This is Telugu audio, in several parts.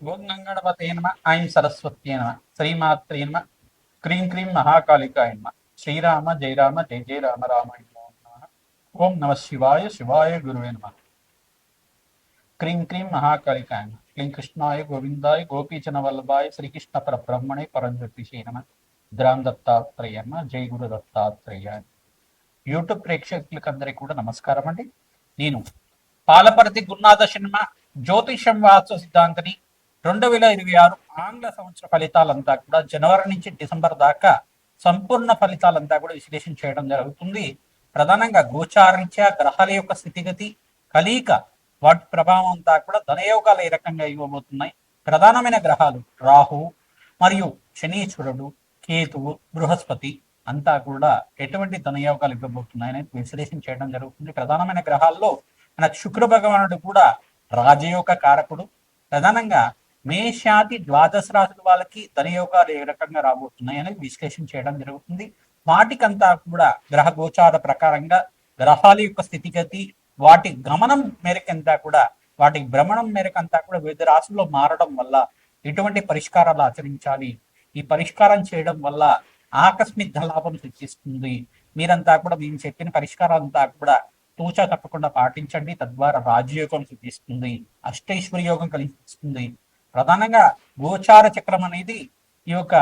ఓం గంగణపతే నమ ఐం సరస్వత్యే నమ శ్రీమాత్రే నమ క్రీం క్రీం మహాకాళికాయ నమ శ్రీరామ జయ రామ జయ జయ రామ రామాయ నమః. ఓం నమ శివాయ శివాయ గురువే నమ క్రీం క్రీం మహాకాళికాయ నమ క్లీం కృష్ణాయ గోవిందాయ గోపీచన వల్లభాయ శ్రీకృష్ణ పరబ్రహ్మణే పరంజ్యోతిషే నమ గ్రామ దత్తాత్రేయ నమ జై గురు దత్తాత్రేయ. యూట్యూబ్ ప్రేక్షకులకు అందరికీ కూడా నమస్కారం అండి. నేను పాలపర్తి గురునాథ శర్మ జ్యోతిషం వాస్తు సిద్ధాంతిని. 2026 ఆంగ్ల సంవత్సర ఫలితాలంతా కూడా జనవరి నుంచి డిసెంబర్ దాకా సంపూర్ణ ఫలితాలంతా కూడా విశ్లేషణ చేయడం జరుగుతుంది. ప్రధానంగా గోచారీత్యా గ్రహాల యొక్క స్థితిగతి, కలీక, వాటి ప్రభావం అంతా కూడా ధనయోగాలు ఏ రకంగా ఇవ్వబోతున్నాయి. ప్రధానమైన గ్రహాలు రాహు మరియు శనీశ్వరుడు, కేతువు, బృహస్పతి అంతా కూడా ఎటువంటి ధనయోగాలు ఇవ్వబోతున్నాయని విశ్లేషణ చేయడం జరుగుతుంది. ప్రధానమైన గ్రహాల్లో మన శుక్ర భగవానుడు కూడా రాజయోగ కారకుడు. ప్రధానంగా మేషాది ద్వాదశ రాశుల వాళ్ళకి ధనయోగాలు ఏ రకంగా రాబోతున్నాయి అనేది విశ్లేషణ చేయడం జరుగుతుంది. వాటికంతా కూడా గ్రహ గోచార ప్రకారంగా గ్రహాల యొక్క స్థితిగతి, వాటి గమనం మేరకంతా కూడా, వాటి భ్రమణం మేరకంతా కూడా వివిధ రాశుల్లో మారడం వల్ల ఎటువంటి పరిష్కారాలు ఆచరించాలి, ఈ పరిష్కారం చేయడం వల్ల ఆకస్మిక ధనలాభం సృష్టిస్తుంది. మీరంతా కూడా మేము చెప్పిన పరిష్కారాలంతా కూడా తూచా తప్పకుండా పాటించండి. తద్వారా రాజయోగం సిద్ధిస్తుంది, అష్టైశ్వర్య యోగం కలిగిస్తుంది. ప్రధానంగా గోచార చక్రం అనేది ఈ యొక్క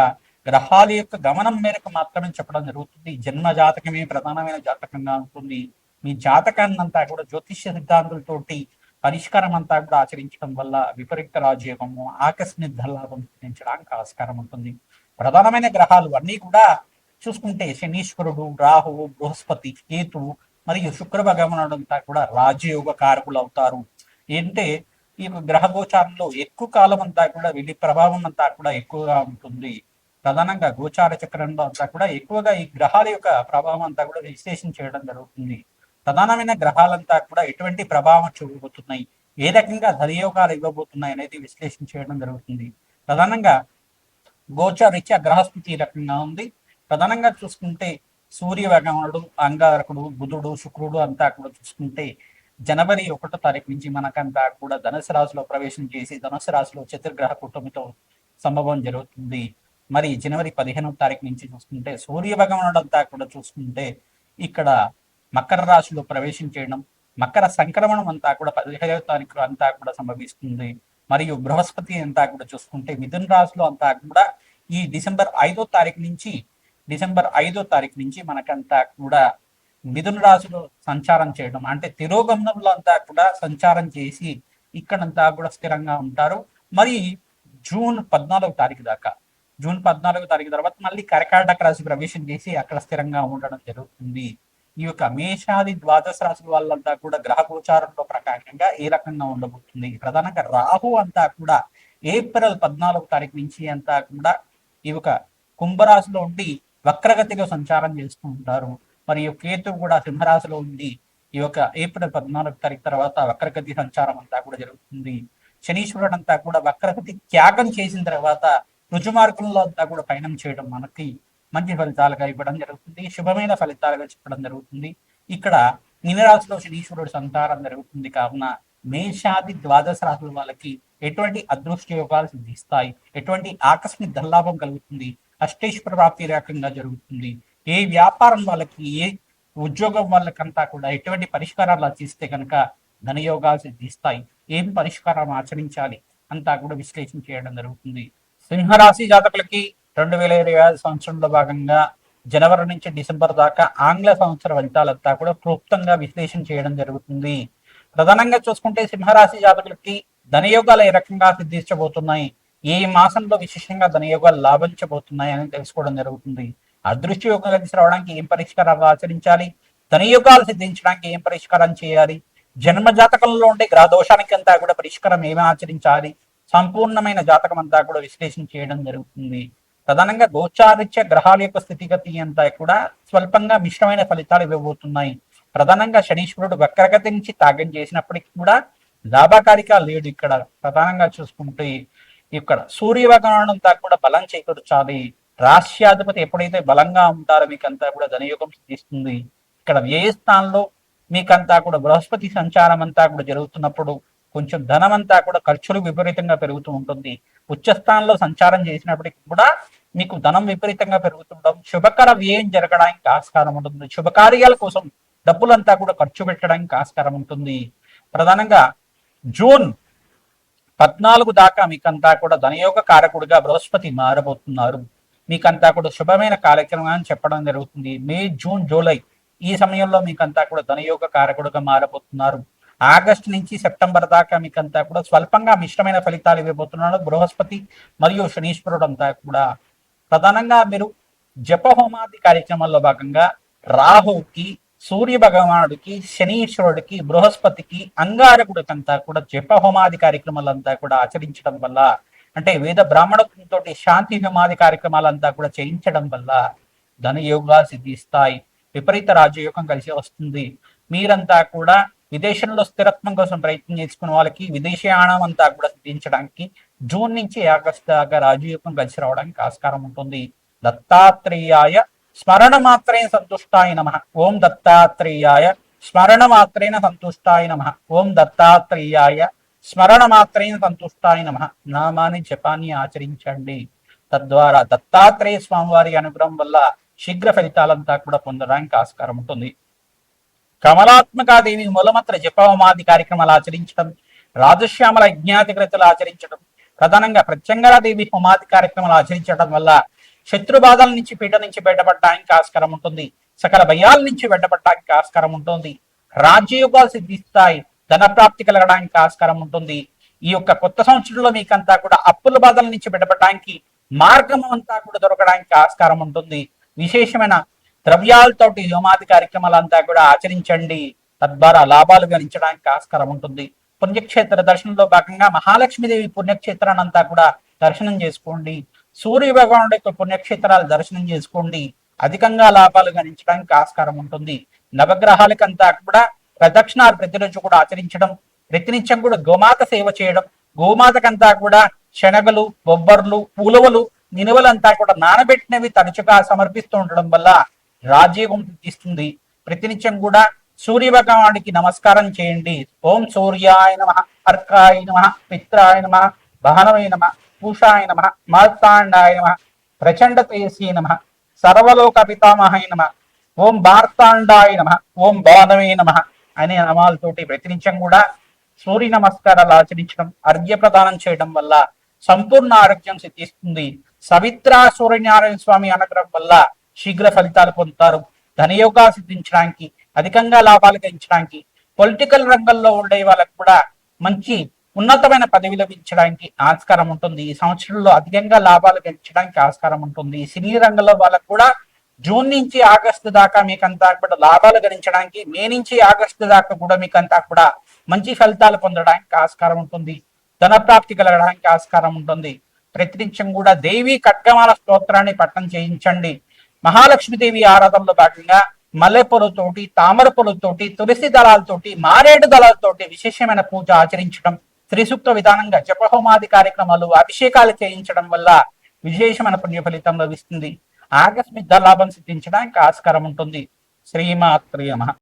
గ్రహాల యొక్క గమనం మేరకు మాత్రమే చెప్పడం జరుగుతుంది. జన్మ జాతకమే ప్రధానమైన జాతకంగా ఉంటుంది. మీ జాతకాన్ని అంతా కూడా జ్యోతిష్య సిద్ధాంతులతోటి పరిష్కారం అంతా కూడా ఆచరించడం వల్ల విపరీత రాజయోగము, ఆకస్మిక ధనలాభం సిద్ధించడానికి ఆస్కారం ఉంటుంది. ప్రధానమైన గ్రహాలు అన్నీ కూడా చూసుకుంటే శనీశ్వరుడు, రాహువు, బృహస్పతి, కేతువు మరియు శుక్ర భగవానుడు అంతా కూడా రాజయోగ కారకులు అవుతారు. ఏంటంటే ఈ గ్రహ గోచారంలో ఎక్కువ కాలం అంతా కూడా వీటి ప్రభావం అంతా కూడా ఎక్కువగా ఉంటుంది. ప్రధానంగా గోచార చక్రంలో అంతా కూడా ఎక్కువగా ఈ గ్రహాల యొక్క ప్రభావం అంతా కూడా విశ్లేషణ చేయడం జరుగుతుంది. ప్రధానమైన గ్రహాలంతా కూడా ఎటువంటి ప్రభావం చూపబోతున్నాయి, ఏ రకంగా ధనయోగాలు ఇవ్వబోతున్నాయి అనేది విశ్లేషణ చేయడం జరుగుతుంది. ప్రధానంగా గోచారీత్యా గ్రహస్థితి రకంగా ఉంది. ప్రధానంగా చూసుకుంటే సూర్య భగవానుడు, అంగారకుడు, బుధుడు, శుక్రుడు అంతా కూడా చూసుకుంటే జనవరి 1వ తారీఖు నుంచి మనకంతా కూడా ధనుసు రాశిలో ప్రవేశం చేసి ధనుసు రాశిలో చతుర్గ్రహ కూటమితో సంభవం జరుగుతుంది. మరి జనవరి 15వ తారీఖు నుంచి చూసుకుంటే సూర్య భగవానుడు అంతా కూడా చూసుకుంటే ఇక్కడ మకర రాశిలో ప్రవేశం చేయడం, మకర సంక్రమణం అంతా కూడా 15వ తారీఖు అంతా కూడా సంభవిస్తుంది. మరియు బృహస్పతి అంతా కూడా చూసుకుంటే మిథున రాశిలో అంతా కూడా ఈ డిసెంబర్ 5వ తారీఖు నుంచి మనకంతా కూడా మిథున రాశిలో సంచారం చేయడం, అంటే తిరోగమనంలో అంతా కూడా సంచారం చేసి ఇక్కడంతా కూడా స్థిరంగా ఉంటారు. మరి జూన్ 14వ తారీఖు దాకా, జూన్ 14వ తారీఖు తర్వాత మళ్ళీ కర్కాటక రాశి ప్రవేశం చేసి అక్కడ స్థిరంగా ఉండడం జరుగుతుంది. ఈ యొక్క మేషాది ద్వాదశ రాశుల వాళ్ళంతా కూడా గ్రహ గోచారంలో ప్రకారంగా ఏ రకంగా ఉండబోతుంది. ప్రధానంగా రాహు అంతా కూడా ఏప్రిల్ 14వ తారీఖు నుంచి అంతా కూడా ఈ యొక్క కుంభరాశిలో ఉండి వక్రగతిలో సంచారం చేస్తూ ఉంటారు. మరియు కేతు కూడా సింహరాశిలో ఉండి ఈ యొక్క ఏప్రిల్ 14వ తారీఖు తర్వాత వక్రగతి సంచారం అంతా కూడా జరుగుతుంది. శనీశ్వరుడు అంతా కూడా వక్రగతి త్యాగం చేసిన తర్వాత రుజుమార్గంలో అంతా కూడా పయనం చేయడం మనకి మంచి ఫలితాలుగా ఇవ్వడం జరుగుతుంది, శుభమైన ఫలితాలుగా చెప్పడం జరుగుతుంది. ఇక్కడ మీనరాశిలో శనీశ్వరుడు సంచారం జరుగుతుంది కావున మేషాది ద్వాదశ రాశుల వాళ్ళకి ఎటువంటి అదృష్ట యోగాలు సిద్ధిస్తాయి, ఎటువంటి ఆకస్మిక ధనలాభం కలుగుతుంది, అష్టైశ్వర ప్రాప్తి రకంగా జరుగుతుంది. ఏ వ్యాపారం వాళ్ళకి, ఏ ఉద్యోగం వాళ్ళకంతా కూడా ఎటువంటి పరిష్కారాలు ఆచరిస్తే కనుక ధనయోగాలు సిద్ధిస్తాయి, ఏం పరిష్కారం ఆచరించాలి అంతా కూడా విశ్లేషణ చేయడం జరుగుతుంది. సింహరాశి జాతకులకి 2025 సంవత్సరంలో భాగంగా జనవరి నుంచి డిసెంబర్ దాకా ఆంగ్ల సంవత్సర ఫలితాలంతా కూడా క్లుప్తంగా విశ్లేషణ చేయడం జరుగుతుంది. ప్రధానంగా చూసుకుంటే సింహరాశి జాతకులకి ధనయోగాలు ఏ రకంగా సిద్ధించబోతున్నాయి, ఏ మాసంలో విశేషంగా ధనయోగాలు లాభించబోతున్నాయి అని తెలుసుకోవడం జరుగుతుంది. అదృష్ట యోగం కలిసి రావడానికి ఏం పరిష్కారాలు ఆచరించాలి, ధనయోగాలు సిద్ధించడానికి ఏం పరిష్కారం చేయాలి, జన్మ జాతకంలో ఉండే గ్రహ దోషానికి అంతా కూడా పరిష్కారం ఏమి ఆచరించాలి, సంపూర్ణమైన జాతకం అంతా కూడా విశ్లేషణ చేయడం జరుగుతుంది. ప్రధానంగా గోచారిత్య గ్రహాల యొక్క స్థితిగతి అంతా కూడా స్వల్పంగా మిశ్రమైన ఫలితాలు ఇవ్వబోతున్నాయి. ప్రధానంగా శనీశ్వరుడు వక్రగతి నుంచి త్యాగం చేసినప్పటికీ కూడా లాభకారిగా లేడు. ఇక్కడ ప్రధానంగా చూసుకుంటే ఇక్కడ సూర్య భగవానుడు అంతా కూడా బలం చేకూర్చాలి. రాష్ట్రాధిపతి ఎప్పుడైతే బలంగా ఉంటారో మీకంతా కూడా ధనయోగం సిద్ధిస్తుంది. ఇక్కడ వ్యయ స్థానంలో మీకంతా కూడా బృహస్పతి సంచారం అంతా కూడా జరుగుతున్నప్పుడు కొంచెం ధనం అంతా కూడా ఖర్చులు విపరీతంగా పెరుగుతూ ఉంటుంది. ఉచ్చస్థానంలో సంచారం చేసినప్పటికీ కూడా మీకు ధనం విపరీతంగా పెరుగుతుండడం, శుభకర వ్యయం జరగడానికి ఆస్కారం ఉంటుంది. శుభకార్యాల కోసం డబ్బులంతా కూడా ఖర్చు పెట్టడానికి ఆస్కారం ఉంటుంది. ప్రధానంగా జూన్ 14 దాకా మీకంతా కూడా ధనయోగ కారకుడిగా బృహస్పతి మారబోతున్నారు. మీకంతా కూడా శుభమైన కార్యక్రమాన్ని చెప్పడం జరుగుతుంది. మే, జూన్, జూలై ఈ సమయంలో మీకంతా కూడా ధనయోగ కారకుడిగా మారబోతున్నారు. ఆగస్టు నుంచి సెప్టెంబర్ దాకా మీకంతా కూడా స్వల్పంగా మిశ్రమైన ఫలితాలు ఇవ్వబోతున్నాడు బృహస్పతి మరియు శనీశ్వరుడు అంతా కూడా. ప్రధానంగా మీరు జప హోమాది కార్యక్రమాల్లో భాగంగా రాహుకి, సూర్య భగవానుడికి, శనీశ్వరుడికి, బృహస్పతికి, అంగారకుడికంతా కూడా జప హోమాది కార్యక్రమాలంతా కూడా ఆచరించడం వల్ల, అంటే వేద బ్రాహ్మణులతో శాంతి హోమాది కార్యక్రమాలంతా కూడా చేయించడం వల్ల ధనయోగాలు సిద్ధిస్తాయి. విపరీత రాజయోగం కలిసి వస్తుంది. మీరంతా కూడా విదేశంలో స్థిరత్వం కోసం ప్రయత్నం చేసుకున్న వాళ్ళకి విదేశీయానం అంతా కూడా సిద్ధించడానికి జూన్ నుంచి ఆగస్టు దాకా రాజయోగం కలిసి రావడానికి ఆస్కారం ఉంటుంది. దత్తాత్రేయాయ స్మరణ మాత్రేణ సంతుష్టాయ నమః. ఓం దత్తాత్రేయాయ స్మరణ మాత్రేణ సంతుష్టాయ నమః. ఓం దత్తాత్రేయాయ స్మరణ మాత్రేణ సంతుష్టాయ నమః నామాన్ని జపాన్ని ఆచరించండి. తద్వారా దత్తాత్రేయ స్వామివారి అనుగ్రహం వల్ల శీఘ్ర ఫలితాలంతా కూడా పొందడానికి ఆస్కారం ఉంటుంది. కమలాత్మకాదేవి మూలమంత్ర జపహోమాది కార్యక్రమాలు ఆచరించడం, రాజశ్యామల యజ్ఞాతిగ్రతలు ఆచరించడం, ప్రధానంగా ప్రత్యంగరాదేవి హోమాది కార్యక్రమాలు ఆచరించడం వల్ల శత్రుబాధల నుంచి, పీట నుంచి బయటపడడానికి ఆస్కారం ఉంటుంది. సకల భయాల నుంచి బయటపడడానికి ఆస్కారం ఉంటుంది. రాజ్యయోగాలు సిద్ధిస్తాయి. ధన ప్రాప్తి కలగడానికి ఆస్కారం ఉంటుంది. ఈ యొక్క కొత్త సంవత్సరంలో మీకంతా కూడా అప్పుల బాధల నుంచి బయటపడడానికి మార్గం అంతా కూడా దొరకడానికి ఆస్కారం ఉంటుంది. విశేషమైన ద్రవ్యాలతోటి హోమాది కార్యక్రమాలంతా కూడా ఆచరించండి. తద్వారా లాభాలు గణించడానికి ఆస్కారం ఉంటుంది. పుణ్యక్షేత్ర దర్శనంలో భాగంగా మహాలక్ష్మీదేవి పుణ్యక్షేత్రాన్ని అంతా కూడా దర్శనం చేసుకోండి. సూర్య భగవానుడి యొక్క పుణ్యక్షేత్రాలు దర్శనం చేసుకోండి. అధికంగా లాభాలు గణించడానికి ఆస్కారం ఉంటుంది. నవగ్రహాలకంతా కూడా ప్రదక్షిణాలు ప్రతిరోజు కూడా ఆచరించడం, ప్రతినిత్యం కూడా గోమాత సేవ చేయడం, గోమాతకంతా కూడా శనగలు, బొబ్బర్లు, ఉలువలు, నినువలంతా కూడా నానబెట్టినవి తరచుగా సమర్పిస్తూ ఉండడం వల్ల రాజ్యోగం సిద్ధిస్తుంది. ప్రతినిత్యం కూడా సూర్య భగవానుడికి నమస్కారం చేయండి. ఓం సూర్యాయ నమః, అర్కాయ నమః, మిత్రాయ నమః, భానవే నమః, పూషాయ నమః, మార్తాండాయ నమః, ప్రచండ తేజస్వే నమః, సర్వలోక పితామహాయ నమః, ఓం మార్తాండాయ నమః, ఓం భానవే నమః అనే నామాలతోటి ప్రతినిత్యం కూడా సూర్య నమస్కారాలు ఆచరించడం, అర్ఘ్య ప్రదానం చేయడం వల్ల సంపూర్ణ ఆరోగ్యం సిద్ధిస్తుంది. సవిత్రా సూర్యనారాయణ స్వామి అనుగ్రహం వల్ల శీఘ్ర ఫలితాలు పొందుతారు. ధనయోగా సిద్ధించడానికి, అధికంగా లాభాలు గణించడానికి, పొలిటికల్ రంగంలో ఉండే వాళ్ళకు కూడా మంచి ఉన్నతమైన పదవి లభించడానికి ఆస్కారం ఉంటుంది. ఈ సంవత్సరంలో అధికంగా లాభాలు గణించడానికి ఆస్కారం ఉంటుంది. సినీ రంగంలో వాళ్ళకు కూడా జూన్ నుంచి ఆగస్టు దాకా మీకంతా కూడా లాభాలు గణించడానికి, మే నుంచి ఆగస్టు దాకా కూడా మీకంతా కూడా మంచి ఫలితాలు పొందడానికి ఆస్కారం ఉంటుంది. ధన ప్రాప్తి కలగడానికి ఆస్కారం ఉంటుంది. ప్రతినిత్యం కూడా దేవి ఖడ్గమాల స్తోత్రాన్ని పఠనం చేయించండి. మహాలక్ష్మీదేవి ఆరాధనలో భాగంగా మల్లె పొలతోటి, తామర పొలతోటి, తులసి దళాలతోటి, మారేడు దళాలతోటి విశేషమైన పూజ ఆచరించడం, త్రిసూక్త విధానంగా జపహోమాది కార్యక్రమాలు, అభిషేకాలు చేయించడం వల్ల విశేషమైన పుణ్య ఫలితం లభిస్తుంది. ఆకస్మిక లాభం సిద్ధించడానికి ఆస్కారం ఉంటుంది. శ్రీమాత్రే నమః.